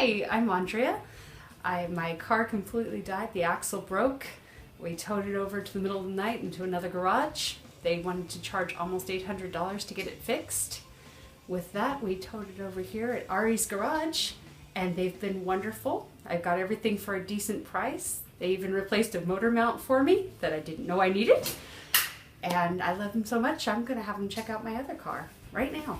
Hi, I'm Andrea. My car completely died. The axle broke. We towed it over to the middle of the night into another garage. They wanted to charge almost $800 to get it fixed. With that, we towed it over here at Ari's garage, and they've been wonderful. I've got everything for a decent price. They even replaced a motor mount for me that I didn't know I needed. And I love them so much, I'm going to have them check out my other car right now.